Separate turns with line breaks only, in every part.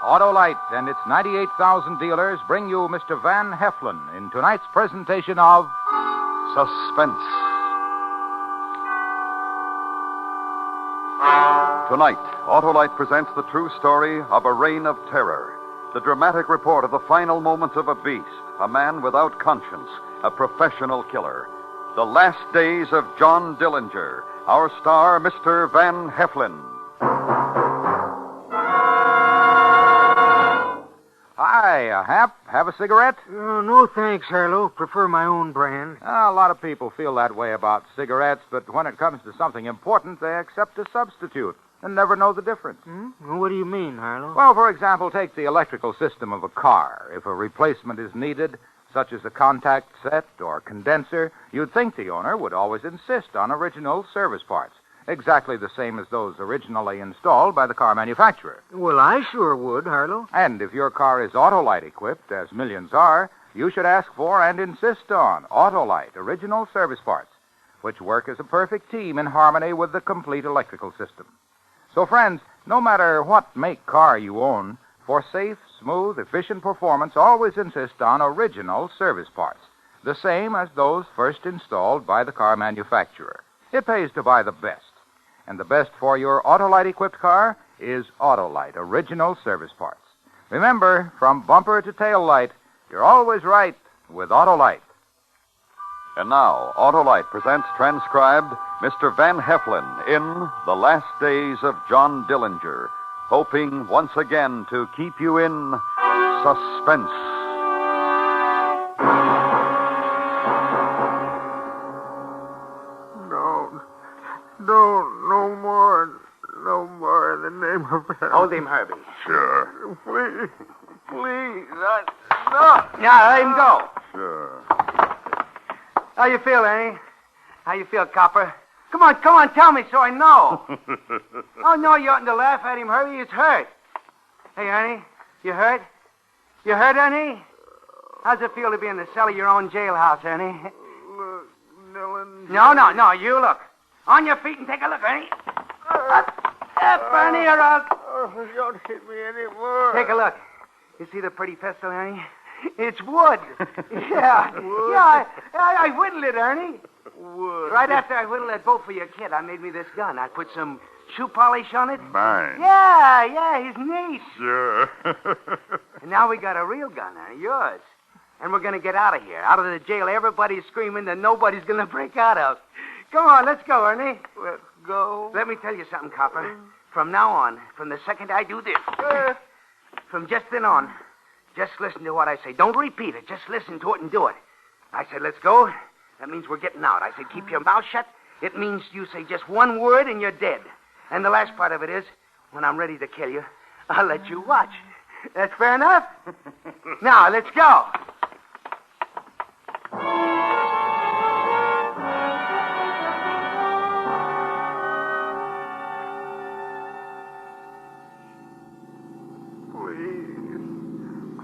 Autolite and its 98,000 dealers bring you Mr. Van Heflin in tonight's presentation of
Suspense. Tonight, Autolite presents the true story of a reign of terror. The dramatic report of the final moments of a beast, a man without conscience, a professional killer. The last days of John Dillinger. Our star, Mr. Van Heflin.
Hi, Hap. Have a cigarette?
No, thanks, Harlow. Prefer my own brand.
A lot of people feel that way about cigarettes, but when it comes to something important, they accept a substitute and never know the difference.
What do you mean, Harlow?
Well, for example, take the electrical system of a car. If a replacement is needed, such as a contact set or condenser, you'd think the owner would always insist on original service parts, exactly the same as those originally installed by the car manufacturer.
Well, I sure would, Harlow.
And if your car is Autolite equipped, as millions are, you should ask for and insist on Autolite original service parts, which work as a perfect team in harmony with the complete electrical system. So, friends, no matter what make car you own, for safe, smooth, efficient performance, always insist on original service parts, the same as those first installed by the car manufacturer. It pays to buy the best. And the best for your Autolite-equipped car is Autolite original service parts. Remember, from bumper to tail light, you're always right with Autolite.
And now, Autolite presents transcribed Mr. Van Heflin in The Last Days of John Dillinger, hoping once again to keep you in suspense.
No more in the name of heaven.
Hold him, Herbie.
Sure.
Please. No.
Yeah, let him go.
Sure.
How you feel, Ernie? How you feel, Copper? Come on, tell me so I know. Oh, no, you oughtn't to laugh at him, Herbie. He's hurt. Hey, Ernie, you hurt? You hurt, Ernie? How's it feel to be in the cell of your own jailhouse, Ernie?
Look, Dylan.
No, you look. On your feet and take a look, Ernie. Ernie, or I'll...
Oh, don't hit me anymore.
Take a look. You see the pretty pistol, Ernie? It's wood. Yeah.
Wood?
Yeah, I whittled it, Ernie.
Wood.
Right after I whittled that boat for your kid, I made me this gun. I put some shoe polish on it.
Mine.
Yeah, his niece.
Sure.
And now we got a real gun, Ernie, yours. And we're going to get out of here. Out of the jail everybody's screaming that nobody's going to break out of. Come on, let's go, Ernie.
Let's go.
Let me tell you something, Copper. From now on, from the second I do this, from just then on, just listen to what I say. Don't repeat it. Just listen to it and do it. I said, let's go. That means we're getting out. I said, keep your mouth shut. It means you say just one word and you're dead. And the last part of it is, when I'm ready to kill you, I'll let you watch. That's fair enough? Now, let's go.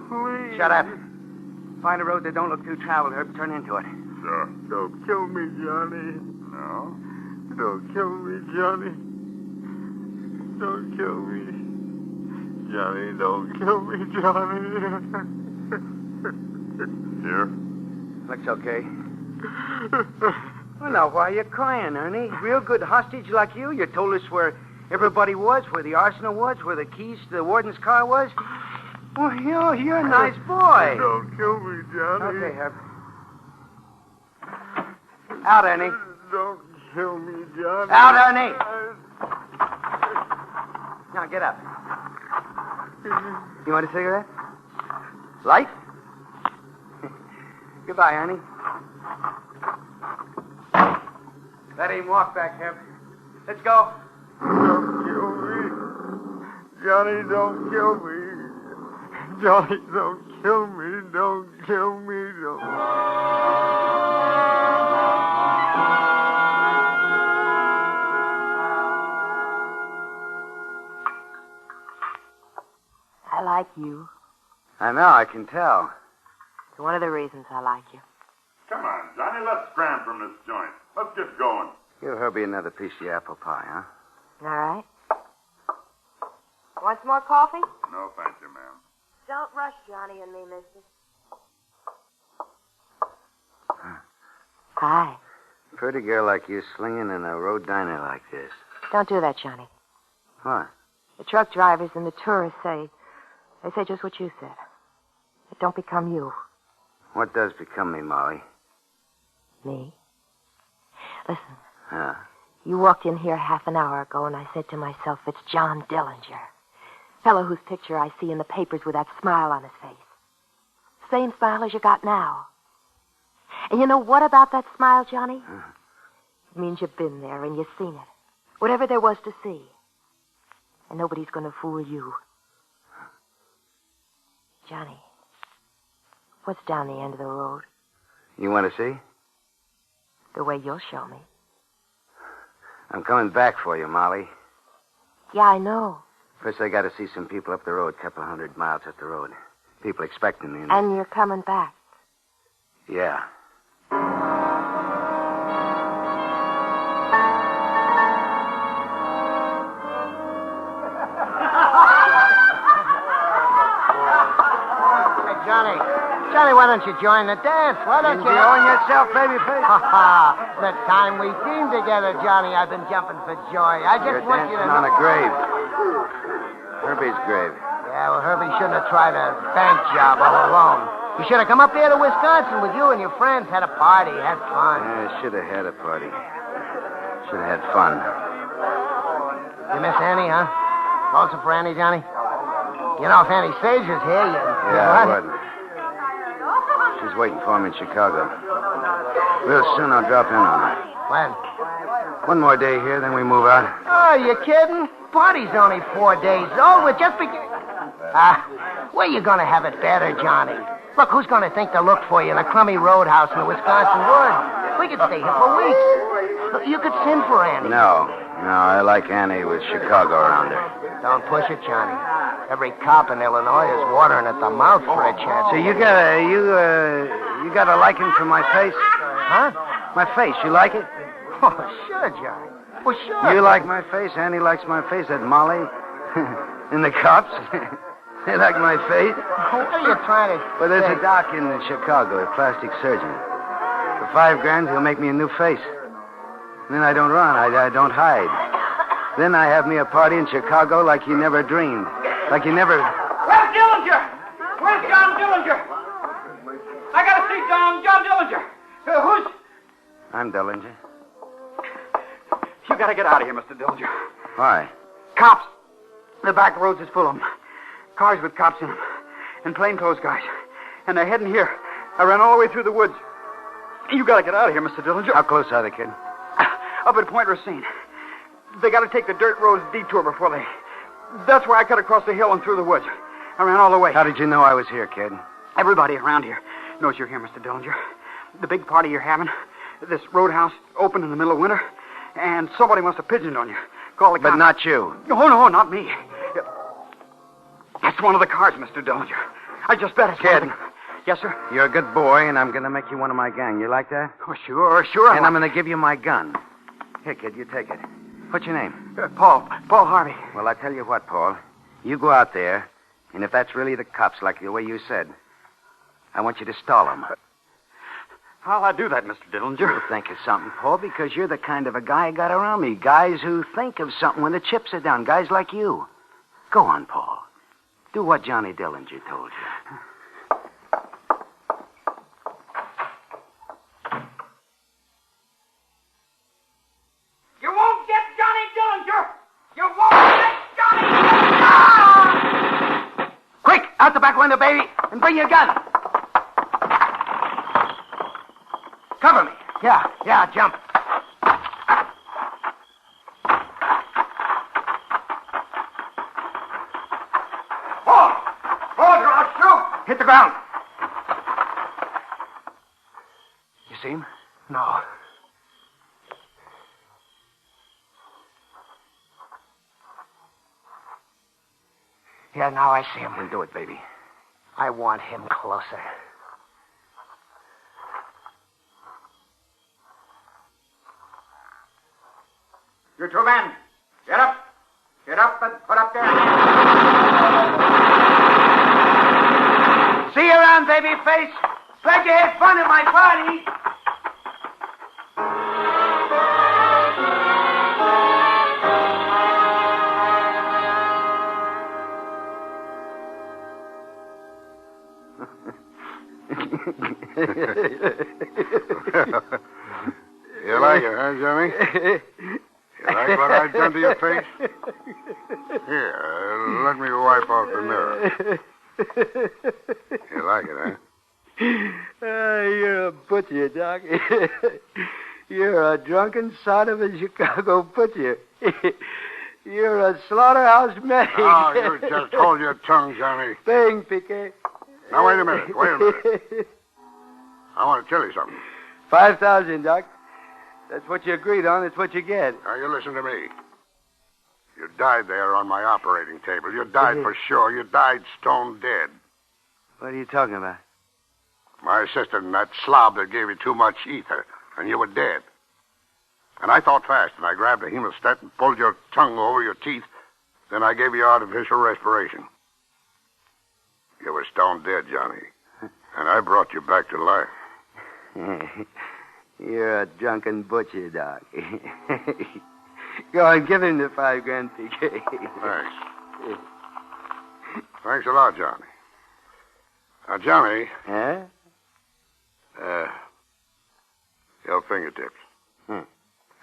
Please.
Shut up. Find a road that don't look too traveled, Herb. Turn into it.
Sure.
Don't kill me, Johnny.
No?
Don't kill me, Johnny. Don't kill me. Johnny, don't kill me, Johnny.
Here?
Looks okay. Well, now, why are you crying, Ernie? Real good hostage like you told us where everybody was, where the arsenal was, where the keys to the warden's car was. Well, you're a nice boy.
Don't kill me, Johnny.
Okay, Herb. Out, Ernie.
Don't kill me, Johnny.
Out, Ernie. Now, get up. You want a cigarette? Light? Goodbye, Ernie. Let him walk back, Herb. Let's go.
Don't kill me. Johnny, don't kill me. Johnny, don't kill me. Don't kill me. Don't.
I like you.
I know, I can tell.
It's one of the reasons I like you.
Come on, Johnny, let's scram from this joint. Let's get going.
Give Herbie another piece of the apple pie, huh?
All right? Want some more coffee?
No, thank you, ma'am.
Don't rush Johnny and me, mister. Hi.
Pretty girl like you slinging in a road diner like this.
Don't do that, Johnny.
What?
The truck drivers and the tourists say just what you said. It don't become you.
What does become me, Molly?
Me? Listen,
Huh?
you walked in here half an hour ago, and I said to myself, it's John Dillinger. Fellow whose picture I see in the papers with that smile on his face. Same smile as you got now. And you know what about that smile, Johnny? It means you've been there and you've seen it. Whatever there was to see. And nobody's going to fool you. Johnny, what's down the end of the road?
You want to see?
The way you'll show me.
I'm coming back for you, Molly.
Yeah, I know.
First, I got to see some people up the road, a couple 100 miles up the road. People expecting me.
And you're coming back.
Yeah.
Johnny, why don't you join the dance? Why don't you...
Enjoying yourself, babyface?
Ha ha! The time we teamed together, Johnny, I've been jumping for joy. I just
You're
want you to
dancing on
know...
a grave. Herbie's grave.
Yeah, well, Herbie shouldn't have tried a bank job all alone. You should have come up here to Wisconsin with you and your friends, had a party, had fun.
Yeah, should have had a party. Should have had fun.
You miss Annie, huh? Also for Annie, Johnny? You know, if Annie Sager's here, you...
Yeah, I would. She's waiting for me in Chicago. Real soon I'll drop in on her.
When?
One more day here, then we move out.
Oh, you kidding? Party's only 4 days old. We're just beginning. Where you gonna have it better, Johnny? Look, who's gonna think to look for you in a crummy roadhouse in the Wisconsin woods? We could stay here for weeks. Look, you could send for Annie.
No, I like Annie with Chicago around her.
Don't push it, Johnny. Every cop in Illinois is watering at the mouth for a chance.
So you got a liking for my face?
Huh?
My face, you like it?
Oh, sure, Johnny. Well, sure.
You like my face, Annie likes my face, that Molly. And the cops, they like my face.
What are you trying to
Well, there's
say?
a doc in Chicago, a plastic surgeon. For $5,000, he'll make me a new face. And then I don't run, I don't hide. Then I have me a party in Chicago like you never dreamed. Like you never...
Where's Dillinger? Where's John Dillinger? I gotta see John Dillinger. Who's...
I'm Dillinger.
You gotta get out of here, Mr. Dillinger.
Why?
Cops. The back roads is full of them. Cars with cops in them. And plainclothes guys. And they're heading here. I ran all the way through the woods. You gotta get out of here, Mr. Dillinger.
How close are they, kid?
Up at Point Racine. They gotta take the dirt roads detour before they... That's why I cut across the hill and through the woods. I ran all the way.
How did you know I was here, kid?
Everybody around here knows you're here, Mr. Dillinger. The big party you're having, this roadhouse open in the middle of winter, and somebody must have pigeoned on you. Call the cops.
But not you.
No, not me. That's one of the cars, Mr. Dillinger. I just bet it's
Kid.
one of them. Yes, sir?
You're a good boy, and I'm going to make you one of my gang. You like that?
Oh, sure.
And I'm going to give you my gun. Here, kid, you take it. What's your name?
Paul Harvey.
Well, I tell you what, Paul. You go out there, and if that's really the cops, like the way you said, I want you to stall them.
How'll I do that, Mr. Dillinger?
You think of something, Paul, because you're the kind of a guy I got around me. Guys who think of something when the chips are down. Guys like you. Go on, Paul. Do what Johnny Dillinger told you.
You won't get Johnny Dillinger! You won't get Johnny Dillinger!
Quick, out the back window, baby, and bring your gun. Cover me.
Yeah, jump.
Hold, or I'll shoot!
Hit the ground. You see him?
No. Yeah, now I see him.
Then do it, baby.
I want him closer.
You two men, get up.
Get up and put up there.
See you around, baby face. Glad you had fun at my party.
You like it, huh, Johnny? You like what I've done to your face? Here, let me wipe off the mirror. You like it, huh?
You're a butcher, Doc. You're a drunken son of a Chicago butcher. You're a slaughterhouse medic.
Oh, you just hold your tongue, Johnny.
Bang, Piquet.
Now, wait a minute. I want to tell you something.
5,000, Doc. That's what you agreed on. That's what you get.
Now, you listen to me. You died there on my operating table. You died for sure. You died stone dead.
What are you talking about?
My assistant and that slob that gave you too much ether, and you were dead. And I thought fast, and I grabbed a hemostat and pulled your tongue over your teeth. Then I gave you artificial respiration. You were stone dead, Johnny. And I brought you back to life.
You're a drunken butcher, Doc. Go on, give him the $5,000, PK.
Thanks. Thanks a lot, Johnny. Now, Johnny.
Huh?
Your fingertips.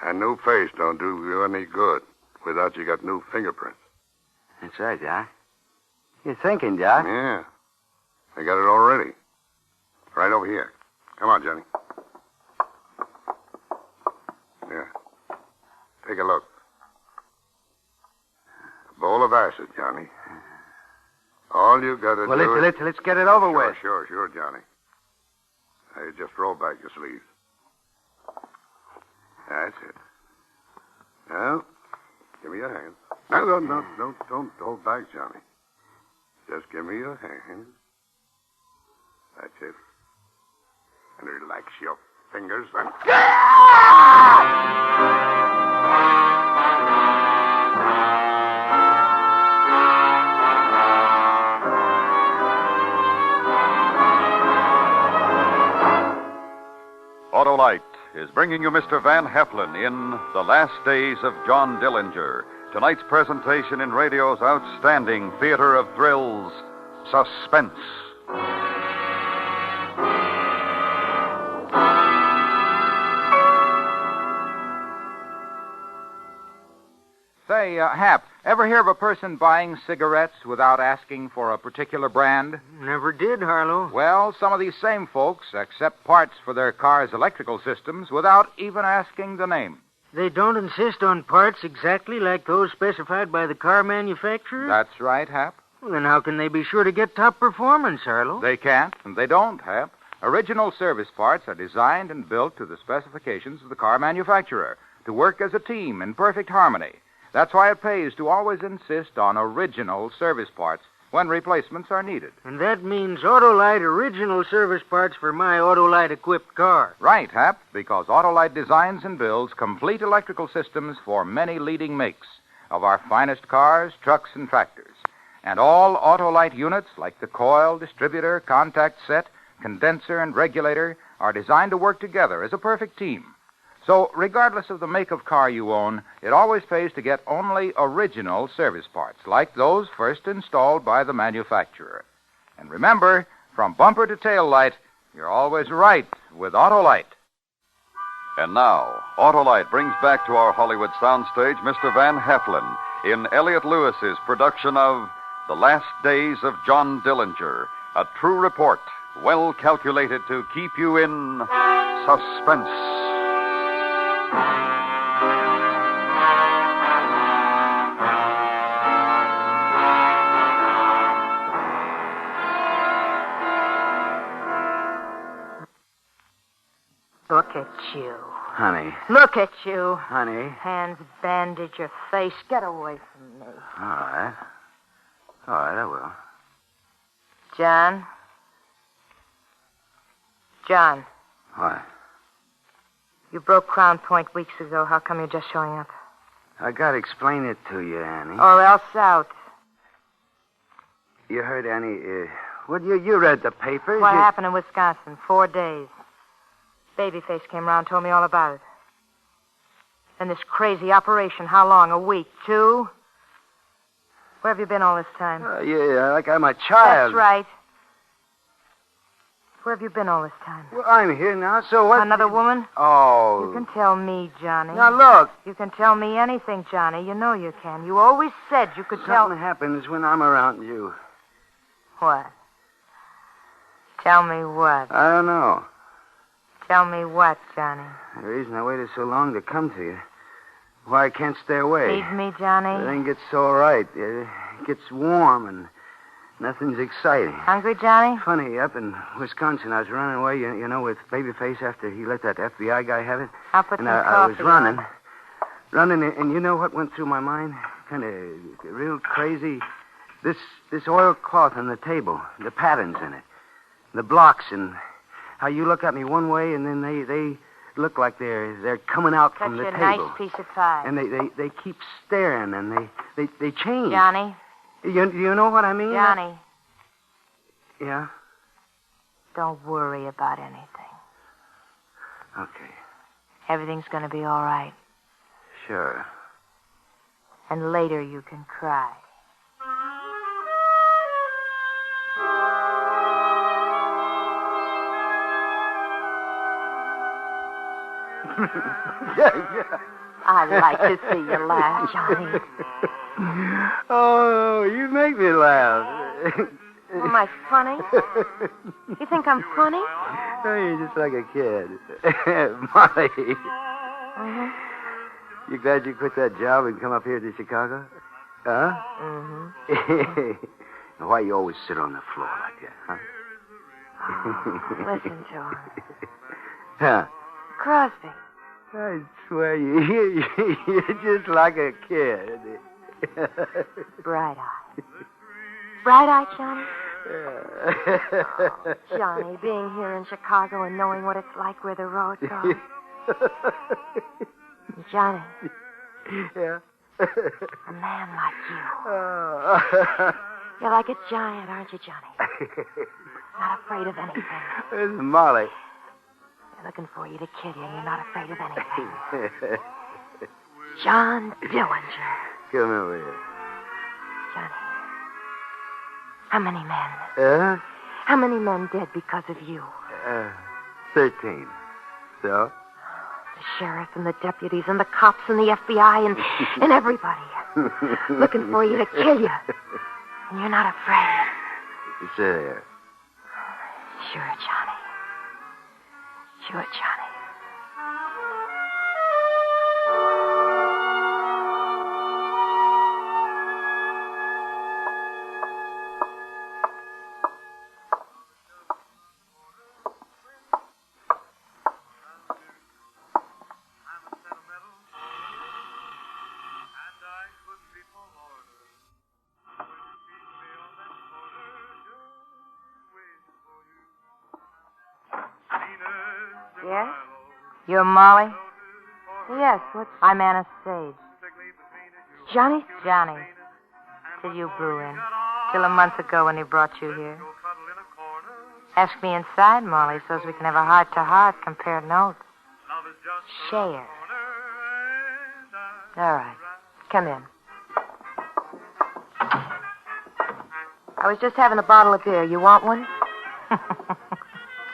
A new face don't do you any good without you got new fingerprints.
That's right, Doc. You're thinking, Doc.
Yeah. I got it already. Right over here. Come on, Johnny. Yeah. Take a look. A bowl of acid, Johnny. All you got to do is...
Let's get it over with.
Sure, Johnny. Now, you just roll back your sleeves. That's it. Now, give me your hand. No, don't hold back, Johnny. Just give me your hand. That's it. And relax your fingers and...
Autolite is bringing you Mr. Van Heflin in The Last Days of John Dillinger, tonight's presentation in radio's outstanding theater of thrills, Suspense.
Say, Hap, ever hear of a person buying cigarettes without asking for a particular brand?
Never did, Harlow.
Well, some of these same folks accept parts for their car's electrical systems without even asking the name.
They don't insist on parts exactly like those specified by the car manufacturer?
That's right, Hap.
Well, then how can they be sure to get top performance, Harlow?
They can't, and they don't, Hap. Original service parts are designed and built to the specifications of the car manufacturer to work as a team in perfect harmony. That's why it pays to always insist on original service parts when replacements are needed.
And that means Autolite original service parts for my Autolite-equipped car.
Right, Hap, because Autolite designs and builds complete electrical systems for many leading makes of our finest cars, trucks, and tractors. And all Autolite units, like the coil, distributor, contact set, condenser, and regulator, are designed to work together as a perfect team. So, regardless of the make of car you own, it always pays to get only original service parts, like those first installed by the manufacturer. And remember, from bumper to tail light, you're always right with Autolite.
And now, Autolite brings back to our Hollywood soundstage Mr. Van Heflin in Elliot Lewis's production of The Last Days of John Dillinger, a true report, well calculated to keep you in suspense.
Look at you.
Honey.
Look at you.
Honey.
Hands bandage your face. Get away from me.
All right. All right, I will.
John? John,
What?
you broke Crown Point weeks ago. How come you're just showing up?
I gotta explain it to you, Annie.
Or else out.
You heard, Annie, you read the papers.
What happened in Wisconsin? 4 days. Babyface came round, told me all about it. And this crazy operation, how long? A week? 2? Where have you been all this time?
Yeah, like I'm a child.
That's right. Where have you been all this time?
Well, I'm here now, so what?
Another woman?
Oh.
You can tell me, Johnny.
Now, look.
You can tell me anything, Johnny. You know you can. You always said you could tell...
Something happens when I'm around you.
What? Tell me what?
I don't know.
Tell me what, Johnny?
The reason I waited so long to come to you. Why I can't stay away.
Feed me, Johnny?
Everything gets so right. It gets warm and nothing's exciting.
Hungry, Johnny?
Funny, up in Wisconsin, I was running away, you know, with Babyface after he let that FBI guy have it.
I'll put
and
some
I
coffee
was running.
on.
Running, and you know what went through my mind? Kind of real crazy. This oilcloth on the table, the patterns in it, the blocks, and how you look at me one way, and then they look like they're coming out from the
Such a
table.
nice piece of pie.
And they keep staring, and they change.
Johnny?
You know what I mean?
Johnny,
Yeah?
don't worry about anything.
Okay.
Everything's going to be all right.
Sure.
And later you can cry. I like to see you laugh, Johnny.
Oh, you make me laugh.
Am I funny? You think I'm funny?
Oh, you're just like a kid. Molly.
Mm-hmm.
You glad you quit that job and come up here to Chicago? Huh?
Mm-hmm.
Why you always sit on the floor like that, huh?
Listen to him.
Huh?
Crosby.
I swear you're just like a kid.
Bright-eyed. Bright-eyed, Johnny?
Yeah.
Johnny, being here in Chicago and knowing what it's like where the road goes. Johnny.
Yeah.
A man like you.
Oh.
You're like a giant, aren't you, Johnny? Not afraid of anything.
Where's Molly?
They're looking for you to kill you, and you're not afraid of anything. John Dillinger.
Come over here.
Johnny. How many men? How many men dead because of you?
13. So?
The sheriff and the deputies and the cops and the FBI and everybody. Looking for you to kill you. And you're not afraid.
Sit there.
Sure, Johnny. Sure, Johnny. Yes? You're Molly? Yes, I'm Anna Sage. Johnny? Johnny. Till you blew in. Till a month ago when he brought you here. Ask me inside, Molly, so we can have a heart-to-heart, compare notes. Share. All right. Come in. I was just having a bottle of beer. You want one?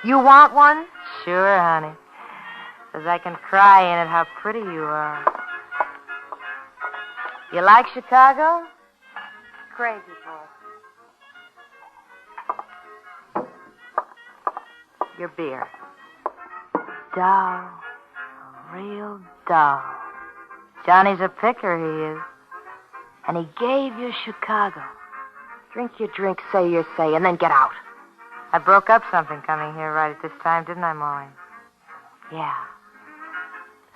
You want one? Sure, honey. 'Cause I can cry in it how pretty you are. You like Chicago? Crazy boy. Your beer. Dull. A real dull. Johnny's a picker, he is. And he gave you Chicago. Drink your drink, say your say, and then get out. I broke up something coming here right at this time, didn't I, Molly? Yeah.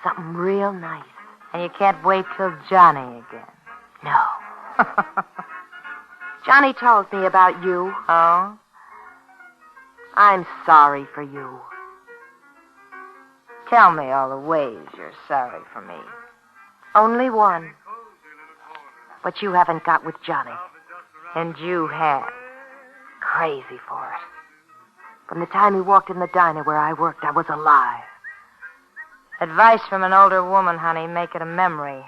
Something real nice. And you can't wait till Johnny again. No. Johnny told me about you. Oh? I'm sorry for you. Tell me all the ways you're sorry for me. Only one. what you haven't got with Johnny. And you have. Crazy for it. From the time he walked in the diner where I worked, I was alive.
Advice from an older woman, honey. Make it a memory.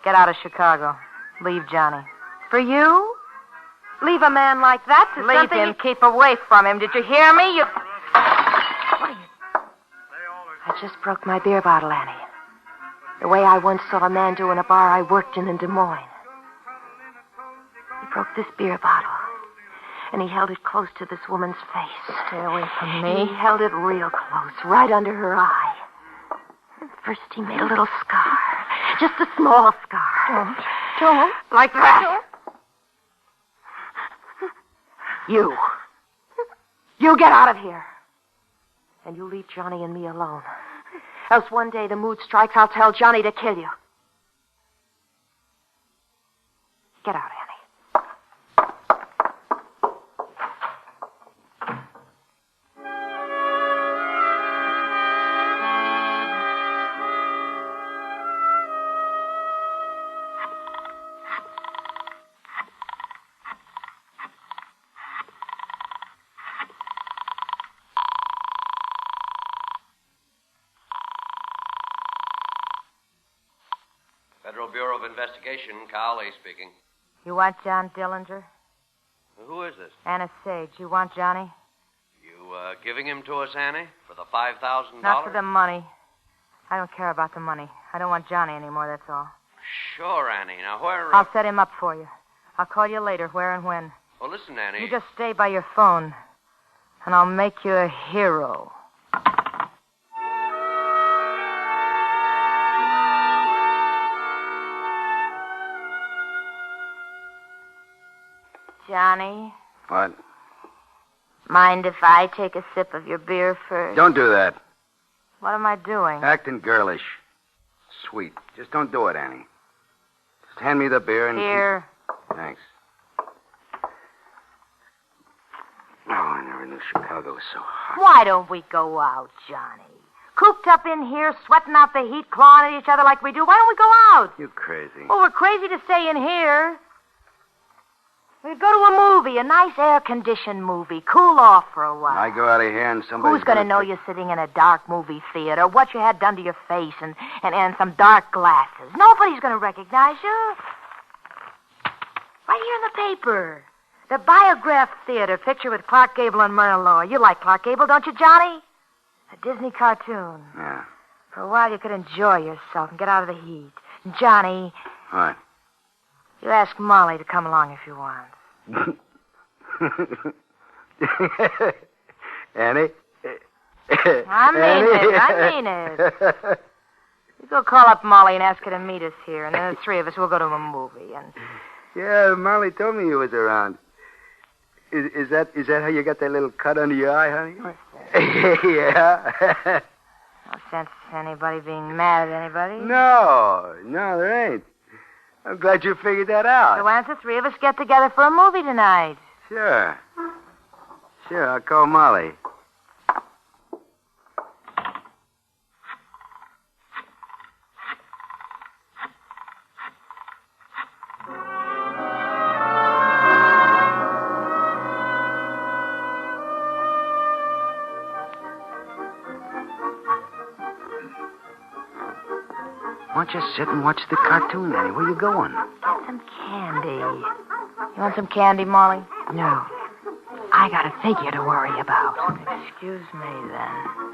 Get out of Chicago. Leave Johnny.
For you? Leave a man like that to
Leave
something...
him. Keep away from him. Did you hear me? You...
What are you... I just broke my beer bottle, Annie. The way I once saw a man do in a bar I worked in Des Moines. He broke this beer bottle, and he held it close to this woman's face.
Stay away from me.
He held it real close, right under her eye. First, he made a little scar. Just a small scar.
Don't.
Like that. You. You get out of here. And you leave Johnny and me alone. Else one day the mood strikes, I'll tell Johnny to kill you. Get out, Annie.
Federal Bureau of Investigation, Carl Lee speaking.
You want John Dillinger?
Who is this?
Anna Sage. You want Johnny?
You giving him to us, Annie, for the $5,000?
Not for the money. I don't care about the money. I don't want Johnny anymore, that's all.
Sure, Annie. Now, where...
I'll set him up for you. I'll call you later, where and when.
Well, listen, Annie.
You just stay by your phone, and I'll make you a hero. Johnny?
What?
Mind if I take a sip of your beer first?
Don't do that.
What am I doing?
Acting girlish. Sweet. Just don't do it, Annie. Just hand me the beer and...
Here.
Thanks. Oh, I never knew Chicago was so hot.
Why don't we go out, Johnny? Cooped up in here, sweating out the heat, clawing at each other like we do. Why don't we go out?
You crazy.
Well, we're crazy to stay in here. We'd go to a movie, a nice air-conditioned movie. Cool off for a while.
I go out of here and somebody's
Who's going to know you're sitting in a dark movie theater, what you had done to your face, and some dark glasses? Nobody's going to recognize you. Right here in the paper. The Biograph Theater picture with Clark Gable and Myrna Loy. You like Clark Gable, don't you, Johnny? A Disney cartoon.
Yeah.
For a while you could enjoy yourself and get out of the heat. Johnny...
What?
You ask Molly to come along if you want.
Annie?
I mean it. You go call up Molly and ask her to meet us here, and then the three of us will go to a movie. And
Yeah, Molly told me you was around. Is that how you got that little cut under your eye, honey?
What's that?
Yeah.
No sense anybody being mad at anybody.
No, there ain't. I'm glad you figured that out.
So why don't the three of us get together for a movie tonight?
Sure, I'll call Molly. Why don't you sit and watch the cartoon, Annie? Where you going?
Get some candy. You want some candy, Molly?
No. I got a figure to worry about.
Excuse me, then.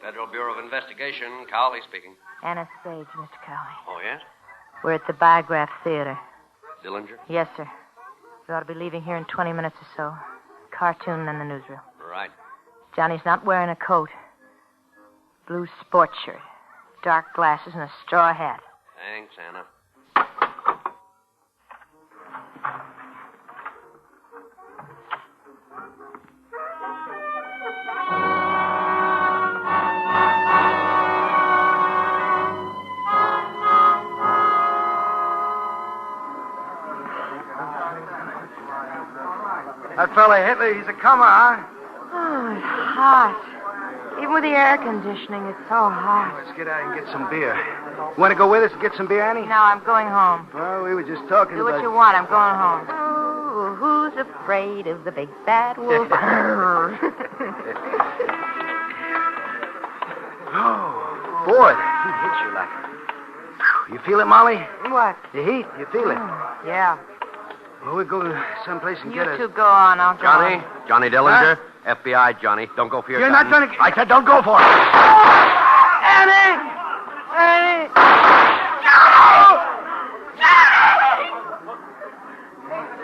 Federal Bureau of Investigation, Carl Lee speaking.
Anna Sage, Mr. Cowley.
Oh, yes?
We're at the Biograph Theater.
Dillinger?
Yes, sir. We ought to be leaving here in 20 minutes or so. Cartoon and the newsreel.
Right.
Johnny's not wearing a coat. Blue sports shirt, dark glasses, and a straw hat.
Thanks, Anna.
That fella Hitler, he's a comer, huh?
Oh, it's hot. Even with the air conditioning, it's so hot.
Let's get out and get some beer. Want to go with us and get some beer, Annie?
No, I'm going home.
Well, we were just talking
Do
about...
what you want. I'm going home. Oh, who's afraid of the big bad wolf?
Oh, boy, the heat hits you like... You feel it, Molly?
What?
The heat, you feel it?
Yeah.
Well, we'll go someplace and
You
get
two go on. I'll go on.
Johnny Dillinger, FBI, Johnny. Don't go for your
You're
gun.
not going to... I said don't go for it. Annie! Annie!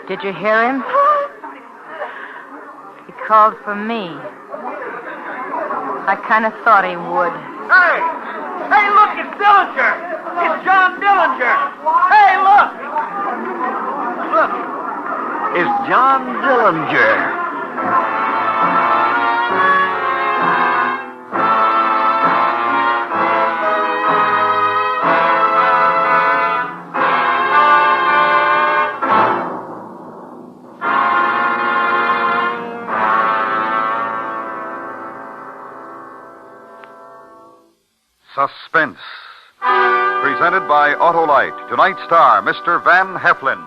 Did you hear him? He called for me. I kind of thought he would.
Hey! Hey, look, it's Dillinger! It's John Dillinger! Hey, look! Look! It's John Dillinger.
Suspense. Presented by Autolite. Tonight's star, Mr. Van Heflin.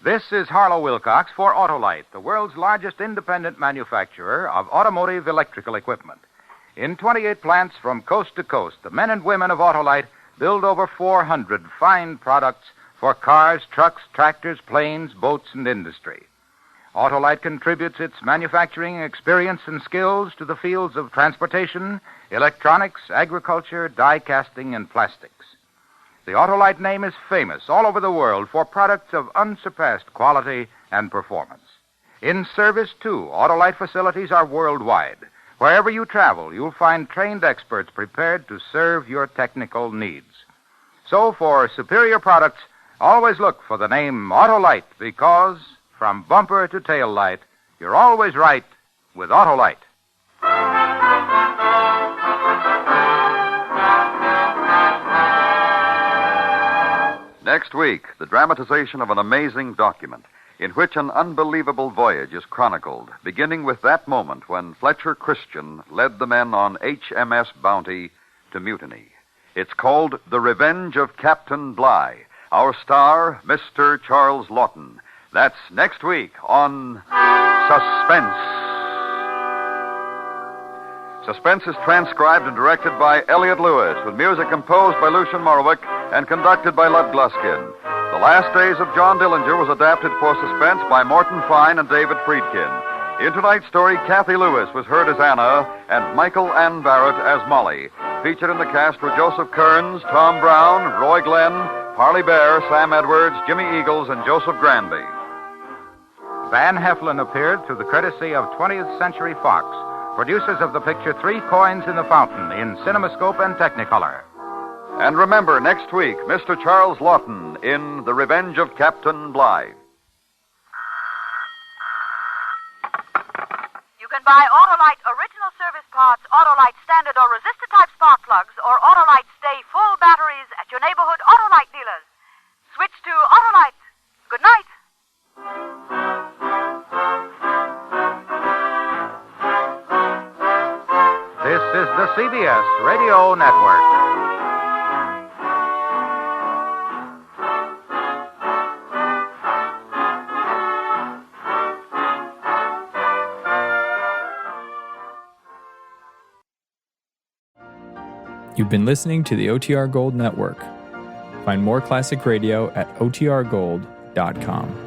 This is Harlow Wilcox for Autolite, the world's largest independent manufacturer of automotive electrical equipment. In 28 plants from coast to coast, the men and women of Autolite build over 400 fine products for cars, trucks, tractors, planes, boats, and industry. Autolite contributes its manufacturing experience and skills to the fields of transportation, electronics, agriculture, die casting, and plastics. The Autolite name is famous all over the world for products of unsurpassed quality and performance. In service, too, Autolite facilities are worldwide. Wherever you travel, you'll find trained experts prepared to serve your technical needs. So, for superior products, always look for the name Autolite, because from bumper to tail light, you're always right with Autolite.
Next week, the dramatization of an amazing document in which an unbelievable voyage is chronicled, beginning with that moment when Fletcher Christian led the men on HMS Bounty to mutiny. It's called The Revenge of Captain Bligh. Our star, Mr. Charles Lawton. That's next week on Suspense. Suspense is transcribed and directed by Elliot Lewis, with music composed by Lucien Morawick and conducted by Lud Gluskin. The Last Days of John Dillinger was adapted for Suspense by Morton Fine and David Friedkin. In tonight's story, Kathy Lewis was heard as Anna and Michael Ann Barrett as Molly. Featured in the cast were Joseph Kearns, Tom Brown, Roy Glenn, Parley Bear, Sam Edwards, Jimmy Eagles, and Joseph Granby.
Van Heflin appeared through the courtesy of 20th Century Fox, producers of the picture Three Coins in the Fountain in CinemaScope and Technicolor.
And remember, next week, Mr. Charles Lawton in The Revenge of Captain Bligh.
You can buy Autolite original service parts, Autolite standard or resistor type spark plugs, or Autolite stay full batteries at your neighborhood Autolite dealers. Switch to Autolite. Good night.
This is the CBS Radio Network.
You've been listening to the OTR Gold Network. Find more classic radio at otrgold.com.